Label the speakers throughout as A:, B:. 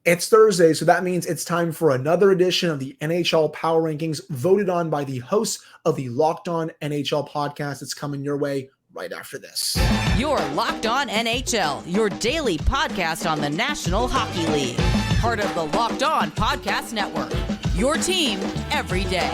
A: It's Thursday, so that means it's time for another edition of the NHL Power Rankings, voted on by the hosts of the Locked On NHL podcast. It's coming your way right after this.
B: You're Locked On NHL, your daily podcast on the National Hockey League. Part of the Locked On Podcast Network, your team every day.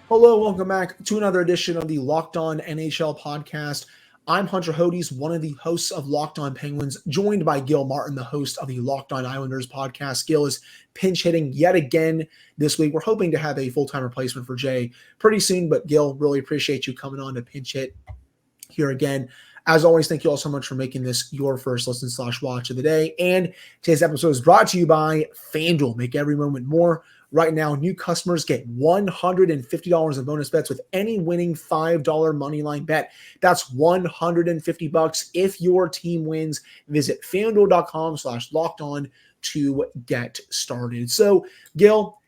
A: Hello, welcome back to another edition of the Locked On NHL podcast. I'm Hunter Hodes, one of the hosts of Locked On Penguins, joined by Gil Martin, the host of the Locked On Islanders podcast. Gil is pinch hitting yet again this week. We're hoping to have a full-time replacement for Jay pretty soon, but Gil, really appreciate you coming on to pinch hit here again. As always, thank you all so much for making this your first listen/watch of the day. And today's episode is brought to you by FanDuel. Make every moment more. Right now, new customers get $150 in bonus bets with any winning $5 moneyline bet. That's $150 if your team wins. Visit FanDuel.com/lockedon to get started. So, Gil,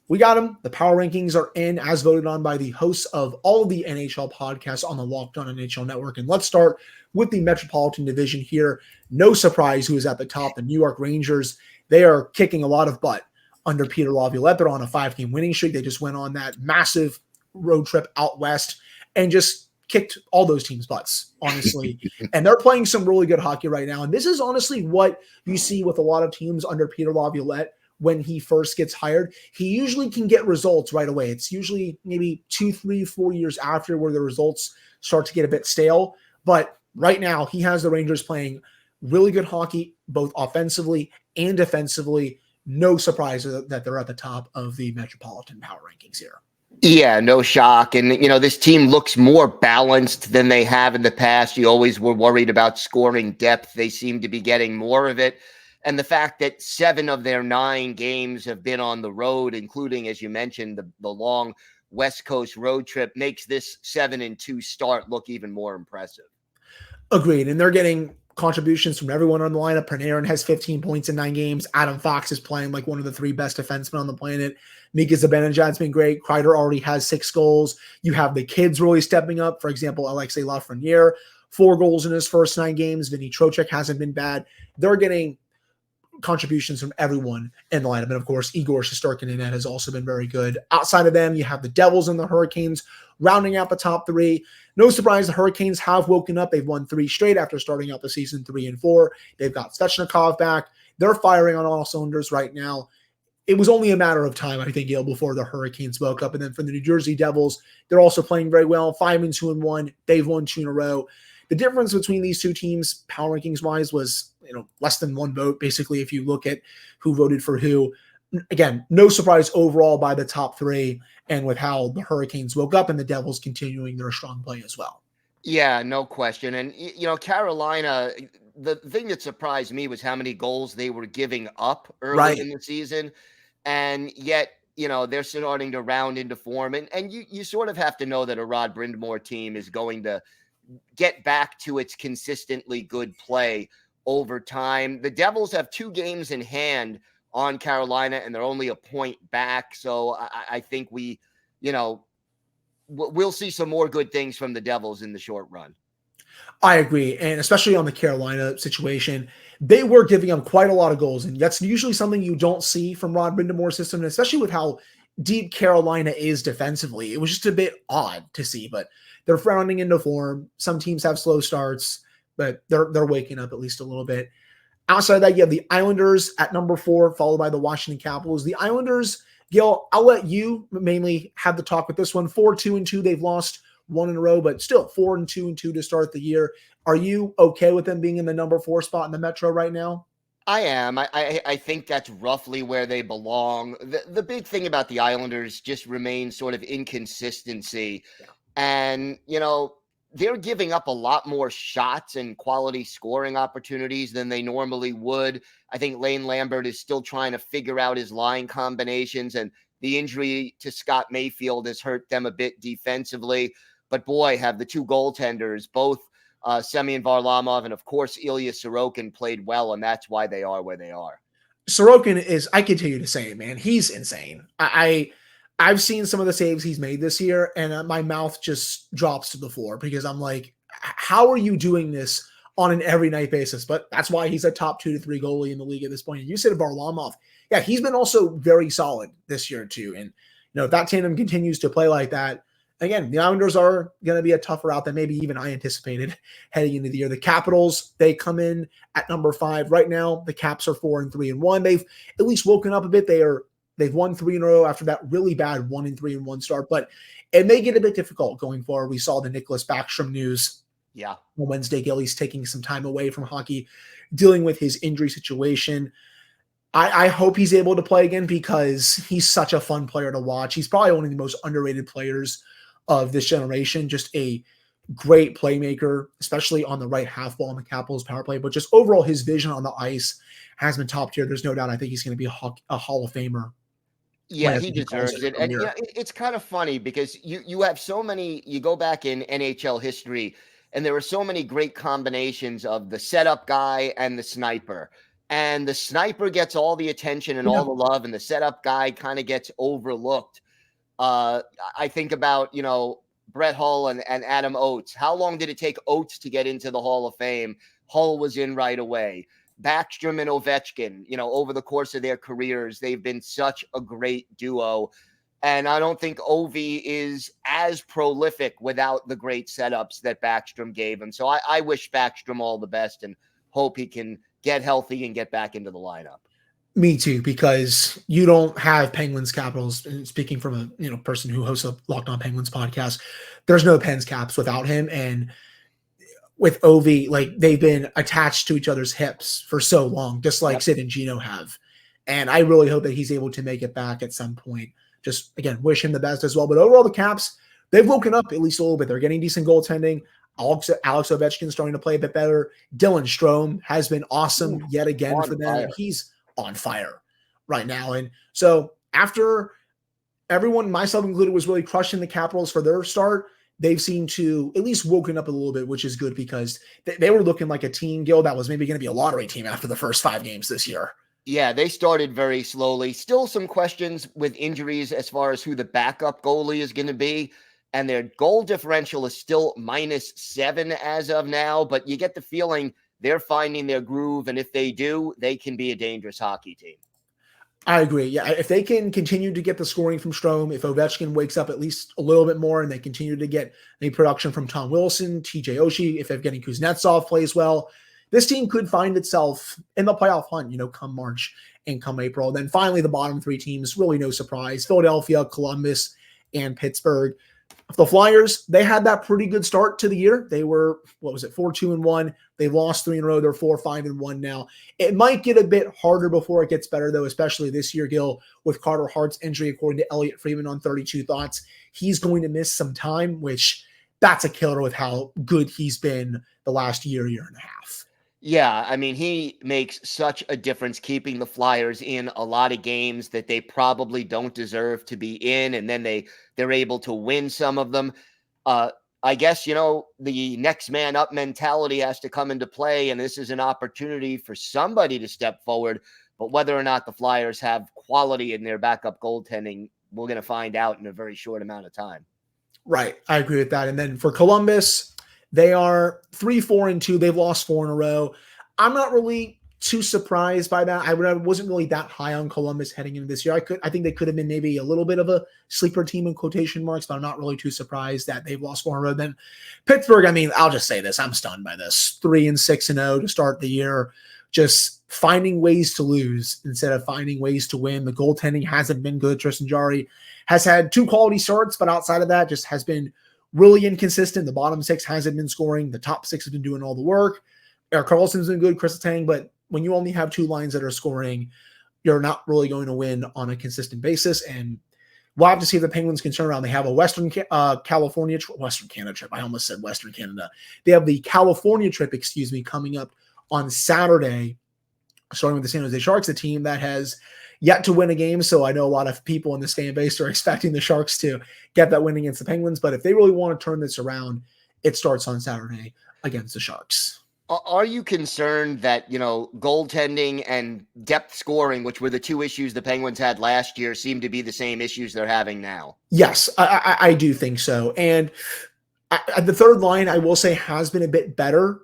A: we got them. The power rankings are in as voted on by the hosts of all of the NHL podcasts on the Locked On NHL network. And let's start with the Metropolitan Division here. No surprise who is at the top, the New York Rangers. They are kicking a lot of butt under Peter Laviolette. They're on a 5-game winning streak. They just went on that massive road trip out west and just kicked all those teams' butts, honestly. And they're playing some really good hockey right now. And this is honestly what you see with a lot of teams under Peter Laviolette when he first gets hired. He usually can get results right away. It's usually maybe 2, 3, 4 years after where the results start to get a bit stale. But right now, he has the Rangers playing really good hockey, both offensively and defensively. No surprise that they're at the top of the Metropolitan Power Rankings here.
C: Yeah, no shock. And, this team looks more balanced than they have in the past. You always were worried about scoring depth. They seem to be getting more of it. And the fact that 7 of their 9 games have been on the road, including, as you mentioned, the long West Coast road trip, makes this 7-2 start look even more impressive.
A: Agreed. And they're getting contributions from everyone on the lineup. Panarin has 15 points in 9 games. Adam Fox is playing like one of the 3 best defensemen on the planet. Mika Zibanejad's been great. Kreider already has 6 goals. You have the kids really stepping up. For example, Alexei Lafreniere, 4 goals in his first 9 games. Vinny Trocheck hasn't been bad. They're getting contributions from everyone in the lineup. And of course, Igor Shesterkin in that has also been very good. Outside of them, you have the Devils and the Hurricanes rounding out the top 3. No surprise, the Hurricanes have woken up. They've won 3 straight after starting out the season 3-4. They've got Svechnikov back. They're firing on all cylinders right now. It was only a matter of time, I think, Gil, before the Hurricanes woke up. And then for the New Jersey Devils, they're also playing very well. 5-2-1. They've won 2 in a row. The difference between these two teams, power rankings wise, was less than 1 vote. Basically, if you look at who voted for who, again, no surprise overall by the top 3, and with how the Hurricanes woke up and the Devils continuing their strong play as well.
C: Yeah, no question. And Carolina, the thing that surprised me was how many goals they were giving up early in the season, and yet they're starting to round into form. And you sort of have to know that a Rod Brind'Amour team is going to get back to its consistently good play over time. The Devils have 2 games in hand on Carolina, and they're only a point back. So I think we'll see some more good things from the Devils in the short run.
A: I agree. And especially on the Carolina situation, they were giving up quite a lot of goals. And that's usually something you don't see from Rod Brind'Amour's system, and especially with how deep Carolina is defensively. It was just a bit odd to see, but they're rounding into form. Some teams have slow starts, but they're waking up at least a little bit. Outside of that, you have the Islanders at number 4, followed by the Washington Capitals. The Islanders, Gil, I'll let you mainly have the talk with this one. 4-2-2. They've lost 1 in a row, but still 4-2-2 to start the year. Are you okay with them being in the number 4 spot in the Metro right now?
C: I am. I think that's roughly where they belong. The big thing about the Islanders just remains sort of inconsistency. Yeah. And, they're giving up a lot more shots and quality scoring opportunities than they normally would. I think Lane Lambert is still trying to figure out his line combinations, and the injury to Scott Mayfield has hurt them a bit defensively. But boy, have the 2 goaltenders, both Semyon Varlamov and, of course, Ilya Sorokin, played well, and that's why they are where they are.
A: Sorokin is, I continue to say it, man, he's insane. I've seen some of the saves he's made this year, and my mouth just drops to the floor because I'm like, how are you doing this on an every night basis? But that's why he's a top 2 to 3 goalie in the league at this point. And you said Varlamov. Yeah, he's been also very solid this year too. And if that tandem continues to play like that, again, the Islanders are going to be a tougher out than maybe even I anticipated heading into the year. The Capitals, they come in at number 5 right now. The Caps are 4-3-1. They've at least woken up a bit. They've won 3 in a row after that really bad 1-3-1 start, but it may get a bit difficult going forward. We saw the Nicholas Backstrom news.
C: Yeah.
A: On Wednesday, Gilly's taking some time away from hockey, dealing with his injury situation. I hope he's able to play again because he's such a fun player to watch. He's probably one of the most underrated players of this generation. Just a great playmaker, especially on the right half wall in the Capitals power play. But just overall, his vision on the ice has been top tier. There's no doubt. I think he's going to be a Hall of Famer.
C: Yeah, he deserves it. And it's kind of funny because you have so many, you go back in NHL history, and there are so many great combinations of the setup guy and the sniper. And the sniper gets all the attention and all the love, and the setup guy kind of gets overlooked. I think about, Brett Hull and Adam Oates. How long did it take Oates to get into the Hall of Fame? Hull was in right away. Backstrom and Ovechkin, over the course of their careers, they've been such a great duo. And I don't think Ovi is as prolific without the great setups that Backstrom gave him. So I wish Backstrom all the best and hope he can get healthy and get back into the lineup.
A: Me too, because you don't have Penguins Capitals. And speaking from a person who hosts a Locked On Penguins podcast, there's no Pens Caps without him. And with Ovi, like they've been attached to each other's hips for so long, just like Sid and Gino have. And I really hope that he's able to make it back at some point. Just again, wish him the best as well. But overall, the Caps, they've woken up at least a little bit. They're getting decent goaltending. Alex Ovechkin starting to play a bit better. Dylan Strome has been awesome yet again for them. Fire. He's on fire right now. And so after everyone, myself included, was really crushing the Capitals for their start, they've seemed to at least woken up a little bit, which is good because they were looking like a team, Gil, that was maybe going to be a lottery team after the first 5 games this year.
C: Yeah, they started very slowly. Still some questions with injuries as far as who the backup goalie is going to be. And their goal differential is still -7 as of now. But you get the feeling they're finding their groove. And if they do, they can be a dangerous hockey team.
A: I agree. Yeah, if they can continue to get the scoring from Strome, if Ovechkin wakes up at least a little bit more and they continue to get the production from Tom Wilson, TJ Oshie, if Evgeny Kuznetsov plays well, this team could find itself in the playoff hunt, come March and come April. And then finally, the bottom 3 teams, really no surprise, Philadelphia, Columbus, and Pittsburgh. The Flyers, they had that pretty good start to the year. They were, 4-2-1. They lost 3 in a row. They're 4-5-1 now. It might get a bit harder before it gets better, though, especially this year, Gil, with Carter Hart's injury, according to Elliot Friedman on 32 Thoughts. He's going to miss some time, which that's a killer with how good he's been the last year and a half.
C: Yeah, I mean, he makes such a difference keeping the Flyers in a lot of games that they probably don't deserve to be in, and then they're able to win some of them. I guess, the next man up mentality has to come into play, and this is an opportunity for somebody to step forward. But whether or not the Flyers have quality in their backup goaltending, we're going to find out in a very short amount of time.
A: Right, I agree with that. And then for Columbus, they are 3-4-2. They've lost 4 in a row. I'm not really too surprised by that. I wasn't really that high on Columbus heading into this year. I think they could have been maybe a little bit of a sleeper team in quotation marks, but I'm not really too surprised that they've lost 4 in a row. Then Pittsburgh, I mean, I'll just say this. I'm stunned by this. 3-6-0 to start the year. Just finding ways to lose instead of finding ways to win. The goaltending hasn't been good. Tristan Jarry has had 2 quality starts, but outside of that, just has been really inconsistent. The bottom 6 hasn't been scoring. The top 6 has been doing all the work. Erik Karlsson's been good, Chris Letang, but when you only have 2 lines that are scoring, you're not really going to win on a consistent basis. And we'll have to see if the Penguins can turn around. They have a Western Canada trip. I almost said Western Canada. They have the California trip, coming up on Saturday, starting with the San Jose Sharks, a team that has yet to win a game. So I know a lot of people in this fan base are expecting the Sharks to get that win against the Penguins. But if they really want to turn this around, it starts on Saturday against the Sharks.
C: Are you concerned that, goaltending and depth scoring, which were the two issues the Penguins had last year, seem to be the same issues they're having now?
A: Yes, I do think so. And the third line, I will say, has been a bit better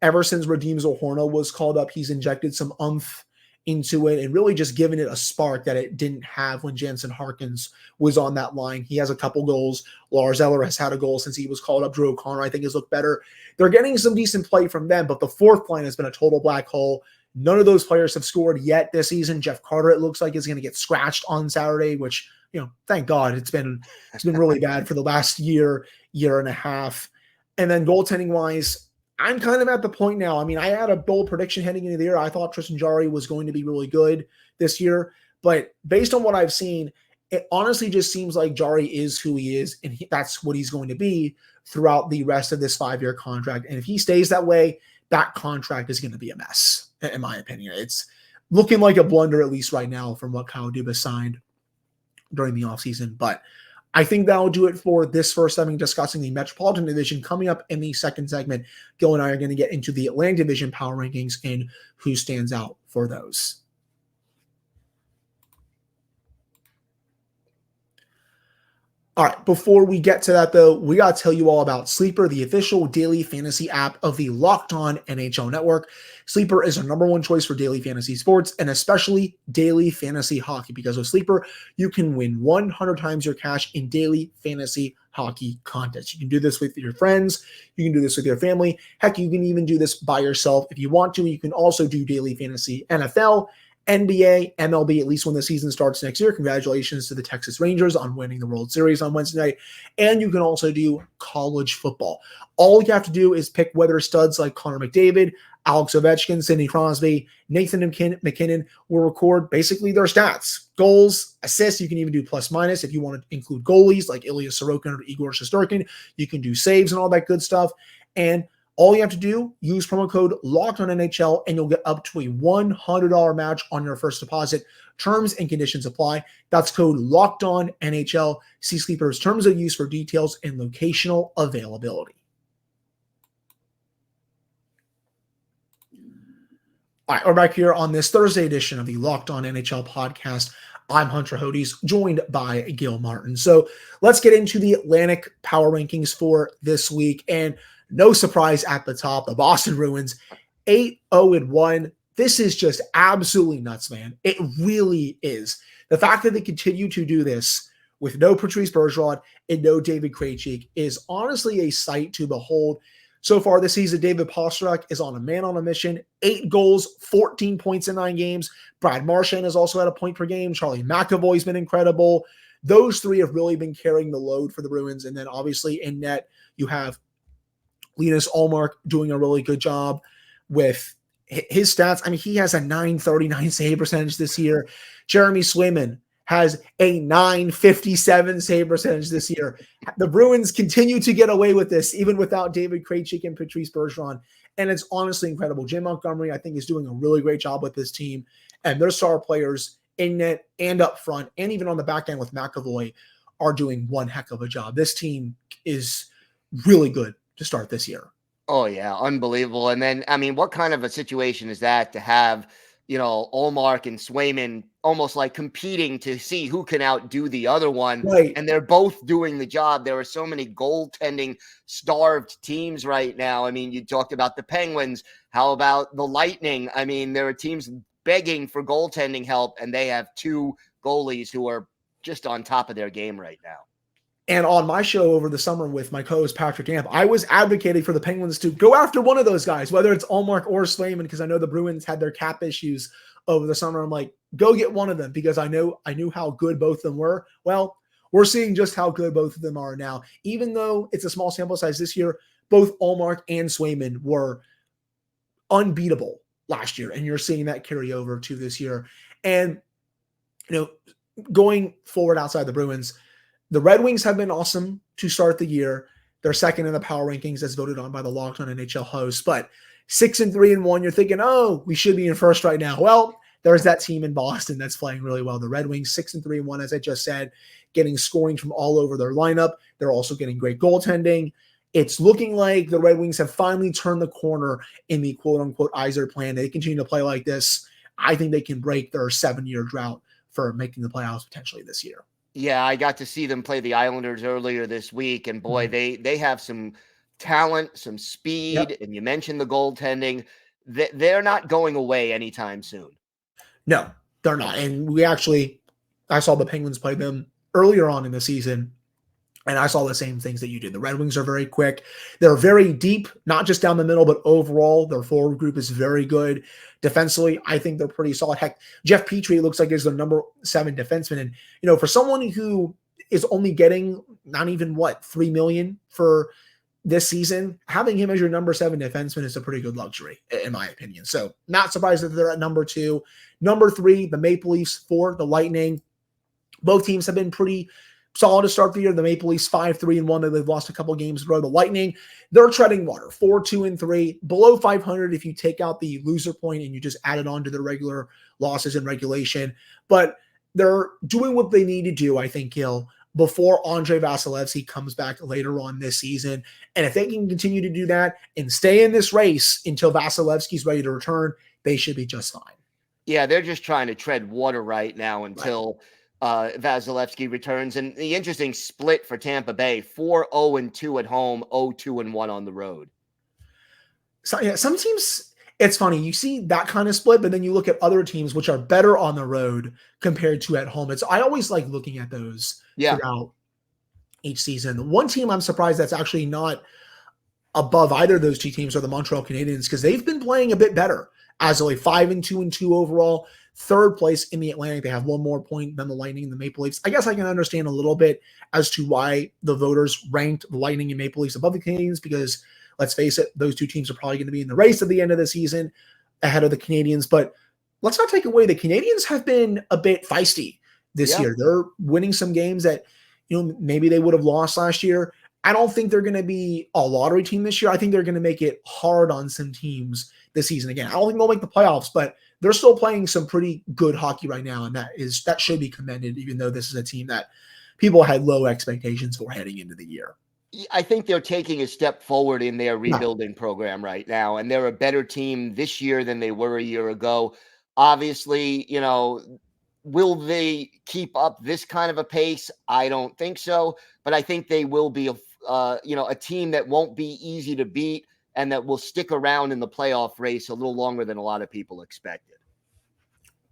A: ever since Radim Zohorna was called up. He's injected some oomph into it and really just given it a spark that it didn't have when Jansen Harkins was on that line. He has a couple goals. Lars Eller has had a goal since he was called up. Drew O'Connor, I think, has looked better. They're getting some decent play from them, but the fourth line has been a total black hole. None of those players have scored yet this season. Jeff Carter, it looks like, is going to get scratched on Saturday, which, thank God. It's been really bad for the last year and a half. And then goaltending wise, I'm kind of at the point now. I mean, I had a bold prediction heading into the year. I thought Tristan Jarry was going to be really good this year, but based on what I've seen, it honestly just seems like Jarry is who he is, and that's what he's going to be throughout the rest of this 5-year contract. And if he stays that way, that contract is going to be a mess, in my opinion. It's looking like a blunder, at least right now, from what Kyle Dubas signed during the offseason. But I think that'll do it for this first segment discussing the Metropolitan Division. Coming up in the second segment, Gil and I are going to get into the Atlantic Division Power Rankings and who stands out for those. All right, before we get to that, though, we got to tell you all about Sleeper, the official daily fantasy app of the Locked On NHL Network. Sleeper is our number one choice for daily fantasy sports and especially daily fantasy hockey, because with Sleeper, you can win 100 times your cash in daily fantasy hockey contests. You can do this with your friends. You can do this with your family. Heck, you can even do this by yourself if you want to. You can also do daily fantasy NFL, NBA, MLB, at least when the season starts next year. Congratulations to the Texas Rangers on winning the World Series on Wednesday night. And you can also do college football. All you have to do is pick whether studs like Connor McDavid, Alex Ovechkin, Sidney Crosby, Nathan McKinnon will record basically their stats. Goals, assists, you can even do plus minus if you want to include goalies like Ilya Sorokin or Igor Shesterkin. You can do saves and all that good stuff. And all you have to do, use promo code LOCKEDONNHL, and you'll get up to a $100 match on your first deposit. Terms and conditions apply. That's code LOCKEDONNHL. See Sleeper's terms of use for details and locational availability. All right, we're back here on this Thursday edition of the Locked On NHL podcast. I'm Hunter Hodes, joined by Gil Martin. So let's get into the Atlantic Power Rankings for this week. And no surprise at the top, the Boston Bruins, 8-0-1. This is just absolutely nuts, man. It really is. The fact that they continue to do this with no Patrice Bergeron and no David Krejci is honestly a sight to behold. So far this season, David Pastrnak is on a mission. 8 goals, 14 points in 9 games. Brad Marchand has also had a point per game. Charlie McAvoy's been incredible. Those three have really been carrying the load for the Bruins. And then obviously in net, you have Linus Ullmark doing a really good job with his stats. I mean, he has a .939 save percentage this year. Jeremy Swayman has a .957 save percentage this year. The Bruins continue to get away with this, even without David Krejci and Patrice Bergeron. And it's honestly incredible. Jim Montgomery, I think, is doing a really great job with this team. And their star players in net and up front, and even on the back end with McAvoy, are doing one heck of a job. This team is really good to start this year.
C: Oh, yeah. Unbelievable. And then, I mean, what kind of a situation is that to have, Ullmark and Swayman almost like competing to see who can outdo the other one.
A: Right.
C: And they're both doing the job. There are so many goaltending starved teams right now. I mean, you talked about the Penguins. How about the Lightning? I mean, there are teams begging for goaltending help, and they have 2 goalies who are just on top of their game right now.
A: And on my show over the summer with my co-host Patrick Amp, I was advocating for the Penguins to go after one of those guys, whether it's Ullmark or Swayman, because I know the Bruins had their cap issues over the summer. I'm like, go get one of them, because I knew how good both of them were. Well, we're seeing just how good both of them are now. Even though it's a small sample size this year, both Ullmark and Swayman were unbeatable last year, and you're seeing that carry over to this year. And going forward outside the Bruins, the Red Wings have been awesome to start the year. They're second in the power rankings as voted on by the Locked On NHL hosts. But 6-3-1, you're thinking, oh, we should be in first right now. Well, there's that team in Boston that's playing really well. The Red Wings, 6-3-1, as I just said, getting scoring from all over their lineup. They're also getting great goaltending. it's looking like the Red Wings have finally turned the corner in the quote-unquote Yzer plan. They continue to play like this. I think they can break their 7-year drought for making the playoffs potentially this year.
C: Yeah, I got to see them play the Islanders earlier this week, and boy, they have some talent, some speed, and you mentioned the goaltending. They're not going away anytime soon.
A: No, they're not. And I saw the Penguins play them earlier on in the season, and I saw the same things that you did. The Red Wings are very quick. They're very deep, not just down the middle, but overall, their forward group is very good. Defensively, I think they're pretty solid. Heck, Jeff Petrie looks like he's the number 7 defenseman. And, for someone who is only getting not even, $3 million for this season, having him as your number 7 defenseman is a pretty good luxury, in my opinion. So not surprised that they're at number 2. Number 3, the Maple Leafs. 4, the Lightning. Both teams have been pretty solid to start the year. The Maple Leafs 5-3-1. They've lost a couple games in a row. The Lightning, they're treading water. 4-2-3, below 500 if you take out the loser point and you just add it on to the regular losses in regulation. But they're doing what they need to do, I think, Gil, before Andrei Vasilevskiy comes back later on this season. And if they can continue to do that and stay in this race until Vasilevsky's ready to return, they should be just fine.
C: Yeah, they're just trying to tread water right now until Vasilevskiy returns. And the interesting split for Tampa Bay, 4-0-2 at home, 0-2-1 on the road.
A: So yeah, some teams, it's funny. You see that kind of split, but then you look at other teams which are better on the road compared to at home. I always like looking at those throughout each season. The one team I'm surprised that's actually not above either of those two teams are the Montreal Canadiens, because they've been playing a bit better as only 5-2-2 overall. 3rd place in the Atlantic. They have one more point than the Lightning and the Maple Leafs. I guess I can understand a little bit as to why the voters ranked the Lightning and Maple Leafs above the Canadiens, because let's face it, those two teams are probably going to be in the race at the end of the season ahead of the Canadiens. But let's not take away the Canadiens have been a bit feisty this year. They're winning some games that, maybe they would have lost last year. I don't think they're going to be a lottery team this year. I think they're going to make it hard on some teams this season. Again, I don't think they'll make the playoffs, but they're still playing some pretty good hockey right now, and that should be commended, even though this is a team that people had low expectations for heading into the year.
C: I think they're taking a step forward in their rebuilding program right now, and they're a better team this year than they were a year ago. Obviously, will they keep up this kind of a pace? I don't think so, but I think they will be a team that won't be easy to beat and that will stick around in the playoff race a little longer than a lot of people expected.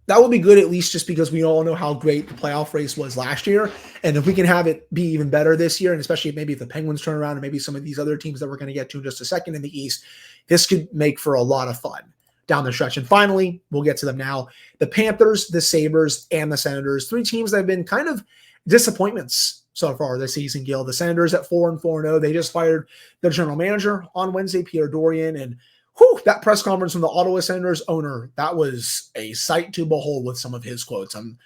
A: That would be good, at least just because we all know how great the playoff race was last year. And if we can have it be even better this year, and especially maybe if the Penguins turn around and maybe some of these other teams that we're going to get to in just a second in the East, this could make for a lot of fun down the stretch. And finally, we'll get to them now. The Panthers, the Sabres, and the Senators, 3 teams that have been kind of disappointments so far this season, Gil. The Senators at 4-4-0. They just fired their general manager on Wednesday, Pierre Dorian, and that press conference from the Ottawa Senators owner, that was a sight to behold with some of his quotes. I'm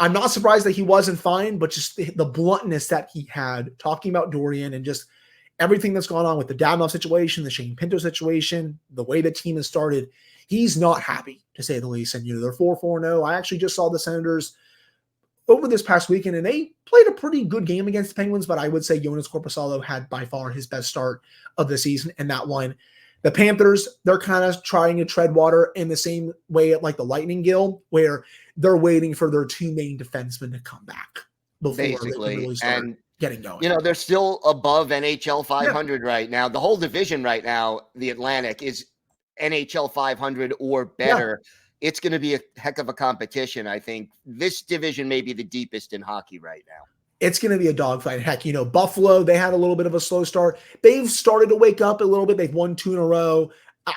A: not surprised that he wasn't fine, but just the bluntness that he had talking about Dorian and just everything that's gone on with the Dadonov situation, the Shane Pinto situation, the way the team has started, he's not happy, to say the least. And they're 4-4-0. I actually just saw the Senators over this past weekend, and they played a pretty good game against the Penguins, but I would say Jonas Korpisalo had by far his best start of the season in that one. The Panthers, they're kind of trying to tread water in the same way like the Lightning, Gil, where they're waiting for their 2 main defensemen to come back before they can really start getting going.
C: They're still above NHL 500 right now. The whole division right now, the Atlantic, is NHL 500 or better. It's going to be a heck of a competition. I think this division may be the deepest in hockey right now.
A: It's going to be a dogfight. Heck, Buffalo, they had a little bit of a slow start. They've started to wake up a little bit. They've won 2 in a row.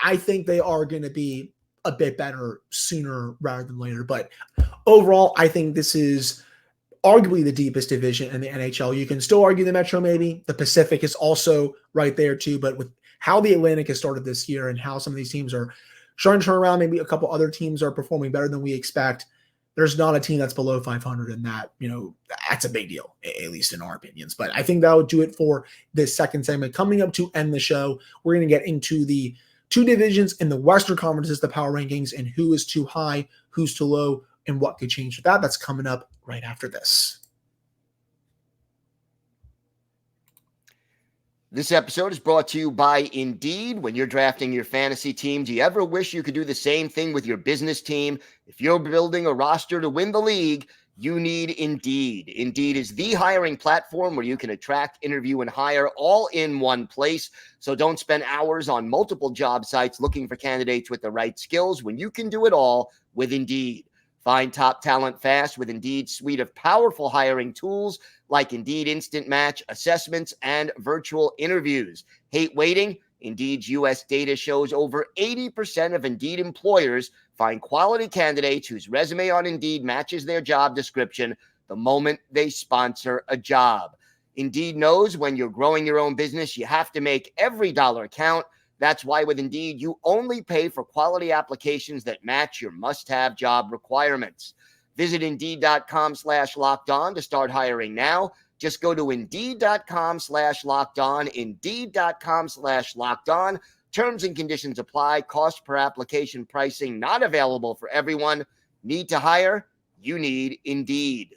A: I think they are going to be a bit better sooner rather than later. But overall, I think this is arguably the deepest division in the NHL. You can still argue the Metro maybe. The Pacific is also right there too. But with how the Atlantic has started this year and how some of these teams are starting to turn around, maybe a couple other teams are performing better than we expect. There's not a team that's below 500, and that, that's a big deal, at least in our opinions. But I think that would do it for this second segment. Coming up to end the show, we're going to get into the 2 divisions in the Western Conferences, the Power Rankings, and who is too high, who's too low, and what could change with that. That's coming up right after this.
C: This episode is brought to you by Indeed. When you're drafting your fantasy team, do you ever wish you could do the same thing with your business team? If you're building a roster to win the league, you need Indeed. Indeed is the hiring platform where you can attract, interview, and hire all in one place. So don't spend hours on multiple job sites looking for candidates with the right skills when you can do it all with Indeed. Find top talent fast with Indeed's suite of powerful hiring tools like Indeed Instant Match, assessments, and virtual interviews. Hate waiting? Indeed's U.S. data shows over 80% of Indeed employers find quality candidates whose resume on Indeed matches their job description the moment they sponsor a job. Indeed knows when you're growing your own business, you have to make every dollar count. That's why with Indeed, you only pay for quality applications that match your must-have job requirements. Visit Indeed.com/lockedon to start hiring now. Just go to Indeed.com/lockedon, Indeed.com/lockedon. Terms and conditions apply. Cost per application pricing not available for everyone. Need to hire? You need Indeed.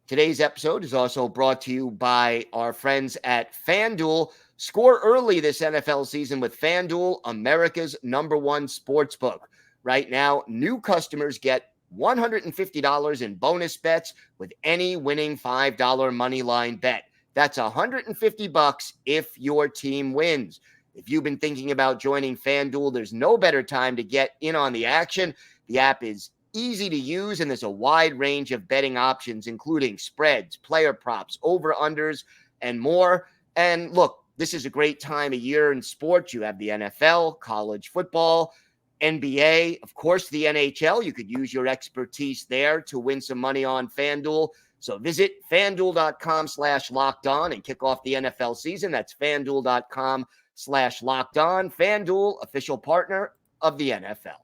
C: Today's episode is also brought to you by our friends at FanDuel. Score early this NFL season with FanDuel, America's #1 sportsbook. Right now, new customers get $150 in bonus bets with any winning $5 moneyline bet. That's $150 if your team wins. If you've been thinking about joining FanDuel, there's no better time to get in on the action. The app is easy to use, and there's a wide range of betting options, including spreads, player props, over-unders, and more. And look, this is a great time of year in sports. You have the NFL, college football, NBA, of course, the NHL. You could use your expertise there to win some money on FanDuel. So visit FanDuel.com/lockedon and kick off the NFL season. That's FanDuel.com/lockedon. FanDuel, official partner of the NFL.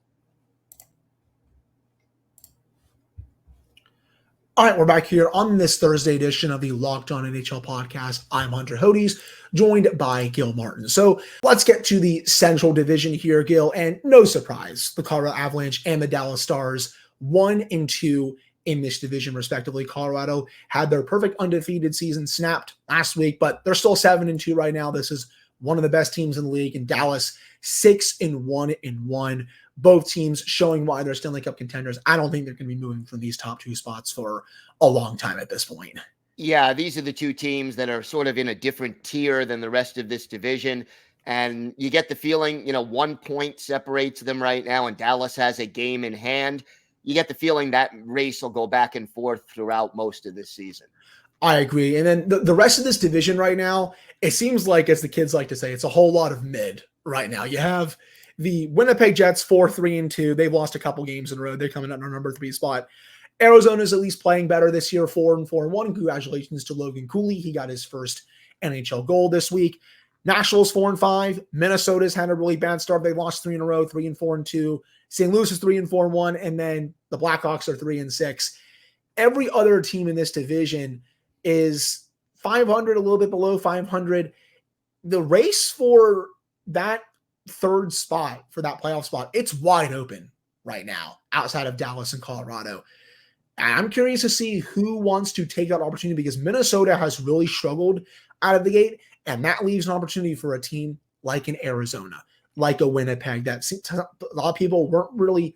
A: All right, we're back here on this Thursday edition of the Locked On NHL podcast. I'm Hunter Hodes, joined by Gil Martin. So let's get to the Central Division here, Gil. And no surprise, the Colorado Avalanche and the Dallas Stars 1 and 2 in this division, respectively. Colorado had their perfect undefeated season snapped last week, but they're still 7 and 2 right now. This is one of the best teams in the league. And Dallas 6 and 1. Both teams showing why they're Stanley Cup contenders. I don't think they're going to be moving from these top 2 spots for a long time at this point.
C: Yeah, these are the two teams that are sort of in a different tier than the rest of this division. And you get the feeling, 1 point separates them right now, and Dallas has a game in hand. You get the feeling that race will go back and forth throughout most of this season.
A: I agree. And then the rest of this division right now, it seems like, as the kids like to say, it's a whole lot of mid right now. You have the Winnipeg Jets 4-3-2. They've lost a couple games in a row. They're coming up in our number 3 spot. Arizona's at least playing better this year, 4-4-1. Congratulations to Logan Cooley. He got his first NHL goal this week. Nashville's 4-5. Minnesota's had a really bad start. They lost 3 in a row, 3-4-2. St. Louis is 3-4-1, and then the Blackhawks are 3-6. Every other team in this division is 500, a little bit below 500. The race for that third spot, for that playoff spot, it's wide open right now outside of Dallas and Colorado. I'm curious to see who wants to take that opportunity, because Minnesota has really struggled out of the gate, and that leaves an opportunity for a team like an Arizona, like a Winnipeg, that a lot of people weren't really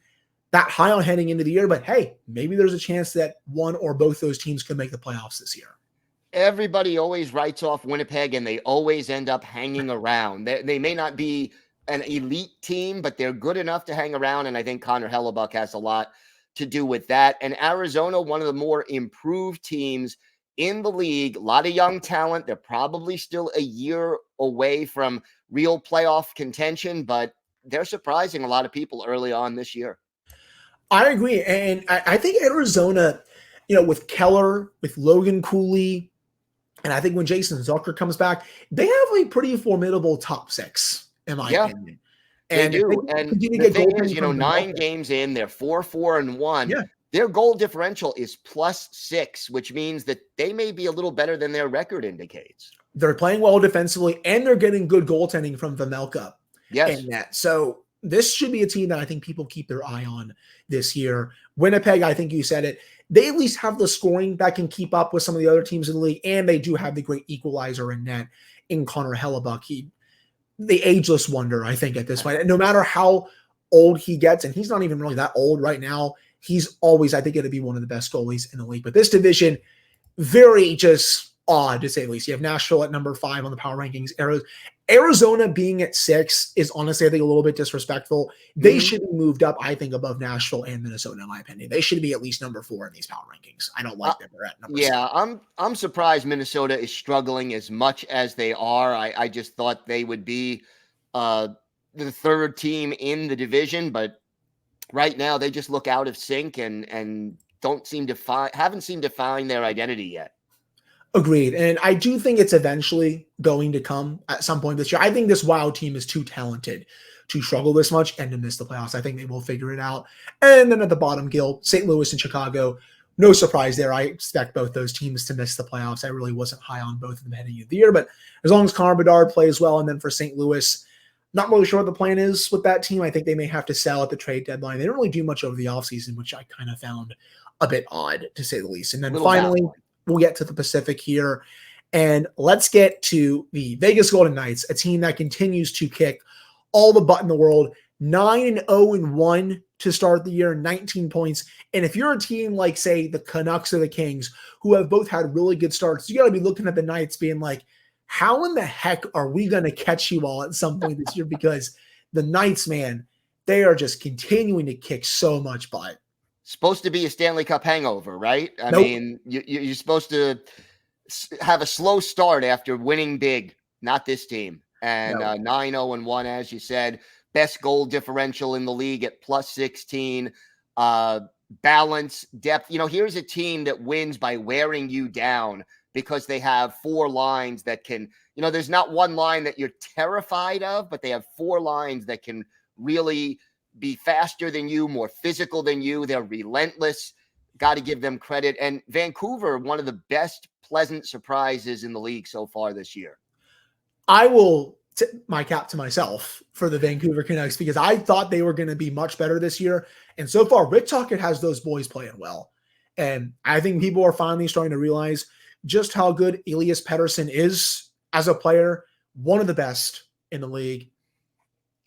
A: that high on heading into the year, but hey, maybe there's a chance that one or both those teams could make the playoffs this year.
C: Everybody always writes off Winnipeg, and they always end up hanging around. They may not be an elite team, but they're good enough to hang around, and I think Connor Hellebuck has a lot to do with that. And Arizona, one of the more improved teams in the league, a lot of young talent. They're probably still a year away from real playoff contention, but they're surprising a lot of people early on this year.
A: I agree, and I think Arizona, with Keller, with Logan Cooley, and I think when Jason Zucker comes back, they have a pretty formidable top 6. In my opinion.
C: And they do. And the thing is, 9 games in, they're 4-4-1.
A: Yeah.
C: Their goal differential is +6, which means that they may be a little better than their record indicates.
A: They're playing well defensively, and they're getting good goaltending from Vejmelka.
C: Yes.
A: In that. So this should be a team that I think people keep their eye on this year. Winnipeg, I think you said it, they at least have the scoring that can keep up with some of the other teams in the league, and they do have the great equalizer in net in Connor Hellebuck. The ageless wonder, I think, at this point. And no matter how old he gets, and he's not even really that old right now, he's always, I think, going to be one of the best goalies in the league. But this division, very just odd, to say the least. You have Nashville at number 5 on the power rankings. Arizona being at 6 is honestly, I think, a little bit disrespectful. They should be moved up, I think, above Nashville and Minnesota, in my opinion. They should be at least number 4 in these power rankings. I don't like them. They're at number 6.
C: I'm surprised Minnesota is struggling as much as they are. I just thought they would be the third team in the division, but right now they just look out of sync and haven't seemed to find their identity yet.
A: Agreed. And I do think it's eventually going to come at some point this year. I think this Wild team is too talented to struggle this much and to miss the playoffs. I think they will figure it out. And then at the bottom, Gil, St. Louis and Chicago. No surprise there. I expect both those teams to miss the playoffs. I really wasn't high on both of them heading into the year, but as long as Connor Bedard plays well, and then for St. Louis, not really sure what the plan is with that team. I think they may have to sell at the trade deadline. They don't really do much over the offseason, which I kind of found a bit odd, to say the least. And then finally, we'll get to the Pacific here, and let's get to the Vegas Golden Knights, a team that continues to kick all the butt in the world. 9-0-1 to start the year, 19 points. And if you're a team like, say, the Canucks or the Kings, who have both had really good starts, you got to be looking at the Knights being like, how in the heck are we going to catch you all at some point this year? Because the Knights, man, they are just continuing to kick so much butt.
C: Supposed to be a Stanley Cup hangover, right? I mean, you're supposed to have a slow start after winning big. Not this team. And 9-0-1, as you said, best goal differential in the league at +16. Balance, depth. Here's a team that wins by wearing you down because they have 4 lines that can, there's not one line that you're terrified of, but they have 4 lines that can really be faster than you, more physical than you. They're relentless. Got to give them credit. And Vancouver, one of the best pleasant surprises in the league so far this year.
A: I will tip my cap to myself for the Vancouver Canucks because I thought they were going to be much better this year. And so far, Rick Tocchet has those boys playing well. And I think people are finally starting to realize just how good Elias Pettersson is as a player, one of the best in the league.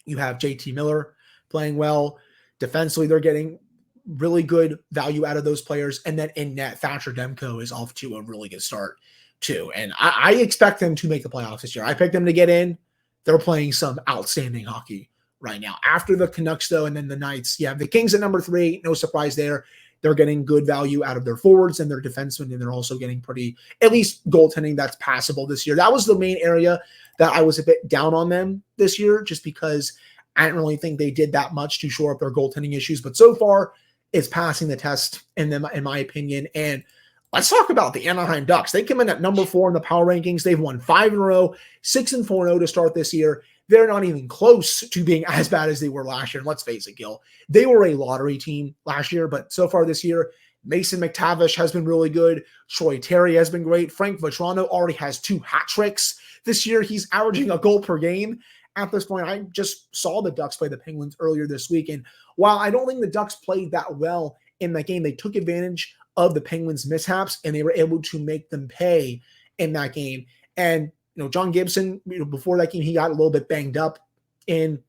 A: You have JT Miller playing well. Defensively, they're getting really good value out of those players. And then in net, Thatcher Demko is off to a really good start too. And I expect them to make the playoffs this year. I picked them to get in. They're playing some outstanding hockey right now. After the Canucks, though, and then the Knights, the Kings at number 3, no surprise there. They're getting good value out of their forwards and their defensemen, and they're also getting pretty, at least goaltending that's passable this year. That was the main area that I was a bit down on them this year, just because I didn't really think they did that much to shore up their goaltending issues. But so far, it's passing the test in my opinion. And let's talk about the Anaheim Ducks. They come in at number 4 in the power rankings. They've won 5 in a row, 6-4-0 to start this year. They're not even close to being as bad as they were last year. And let's face it, Gil, they were a lottery team last year, but so far this year, Mason McTavish has been really good. Troy Terry has been great. Frank Vatrano already has 2 hat tricks this year. He's averaging a goal per game. At this point, I just saw the Ducks play the Penguins earlier this week. And while I don't think the Ducks played that well in that game, they took advantage of the Penguins' mishaps, and they were able to make them pay in that game. And John Gibson, before that game, he got a little bit banged up in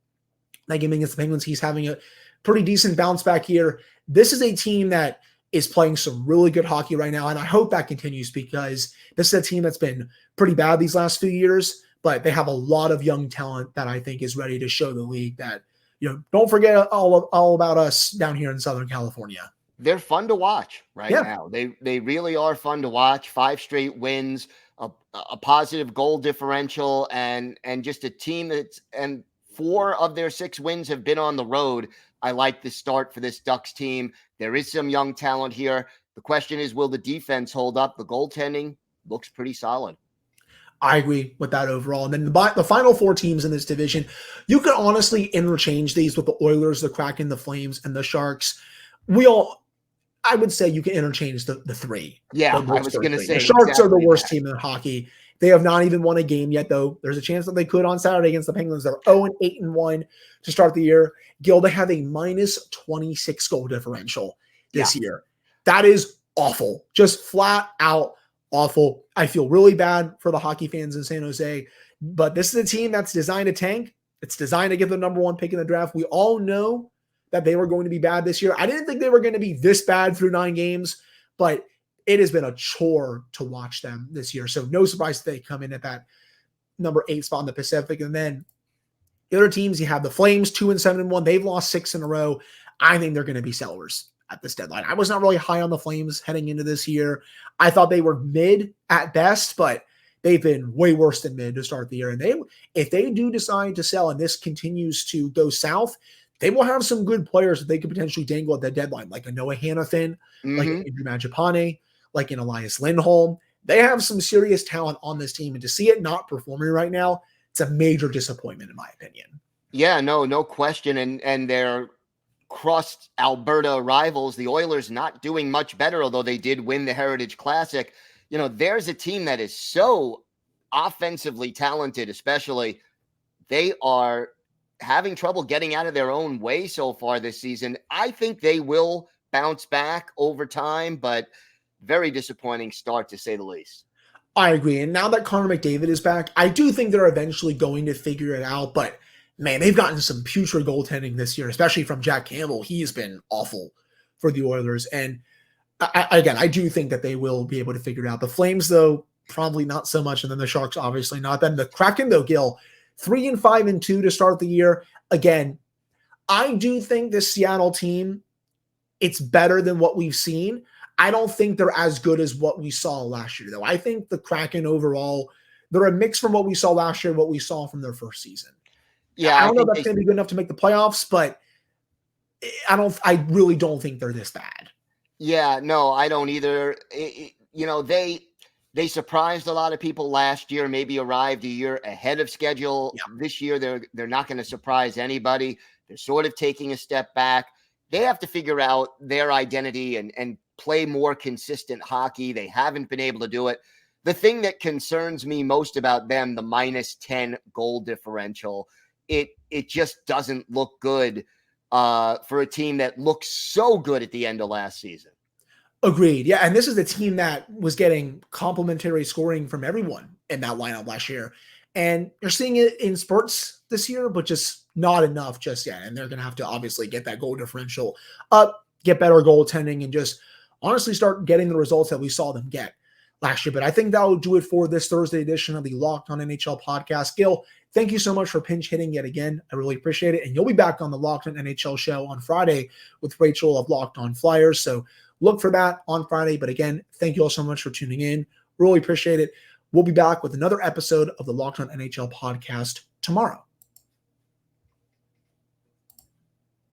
A: that game against the Penguins. He's having a pretty decent bounce back here. This is a team that is playing some really good hockey right now, and I hope that continues because this is a team that's been pretty bad these last few years, but they have a lot of young talent that I think is ready to show the league that, don't forget all about us down here in Southern California.
C: They're fun to watch now. They really are fun to watch. 5 straight wins, a positive goal differential, and just a team and 4 of their 6 wins have been on the road. I like the start for this Ducks team. There is some young talent here. The question is, will the defense hold up? The goaltending looks pretty solid.
A: I agree with that overall. And then the final 4 teams in this division, you could honestly interchange these with the Oilers, the Kraken, the Flames, and the Sharks. I would say you can interchange the 3.
C: Yeah, I was going to say.
A: The Sharks are the worst team in hockey. They have not even won a game yet, though. There's a chance that they could on Saturday against the Penguins. They're 0-8-1 to start the year. Gil, they have a -26 goal differential this year. That is awful, just flat out awful. I feel really bad for the hockey fans in San Jose, but this is a team that's designed to tank. It's designed to get the number one pick in the draft. We all know that they were going to be bad this year. I didn't think they were going to be this bad through 9 games, but it has been a chore to watch them this year. So no surprise that they come in at that number 8 spot in the Pacific. And then the other teams, you have the Flames, 2-7-1. They've lost 6 in a row. I think they're going to be sellers at this deadline. I was not really high on the Flames heading into this year. I thought they were mid at best, but they've been way worse than mid to start the year. And if they do decide to sell and this continues to go south, they will have some good players that they could potentially dangle at the deadline, like a Noah Hannafin, like an Andrew Mangiapane, like an Elias Lindholm. They have some serious talent on this team, and to see it not performing right now, it's a major disappointment in my opinion.
C: Yeah, no question. And their crust Alberta rivals, the Oilers, not doing much better, although they did win the Heritage Classic. There's a team that is so offensively talented, especially. They are having trouble getting out of their own way so far this season. I think they will bounce back over time, but very disappointing start to say the least.
A: I agree. And now that Connor McDavid is back, I do think they're eventually going to figure it out. But man, they've gotten some putrid goaltending this year, especially from Jack Campbell. He's been awful for the Oilers. And I do think that they will be able to figure it out. The Flames, though, probably not so much. And then the Sharks, obviously not. Then the Kraken, though, Gil, 3-5-2 to start the year. Again, I do think this Seattle team, it's better than what we've seen. I don't think they're as good as what we saw last year, though. I think the Kraken overall, they're a mix from what we saw last year and what we saw from their first season. Yeah, I don't know if that's going to be good enough to make the playoffs, but I really don't think they're this bad.
C: Yeah, no, I don't either. They surprised a lot of people last year, maybe arrived a year ahead of schedule. Yeah. This year, they're not going to surprise anybody. They're sort of taking a step back. They have to figure out their identity and play more consistent hockey. They haven't been able to do it. The thing that concerns me most about them, the -10 goal differential, it just doesn't look good for a team that looked so good at the end of last season.
A: Agreed. Yeah, and this is the team that was getting complimentary scoring from everyone in that lineup last year. And you're seeing it in spurts this year, but just not enough just yet. And they're going to have to obviously get that goal differential up, get better goaltending, and just honestly start getting the results that we saw them get last year. But I think that will do it for this Thursday edition of the Locked On NHL podcast. Gil, thank you so much for pinch hitting yet again. I really appreciate it. And you'll be back on the Locked On NHL show on Friday with Rachel of Locked On Flyers. So look for that on Friday. But again, thank you all so much for tuning in. Really appreciate it. We'll be back with another episode of the Locked On NHL podcast tomorrow.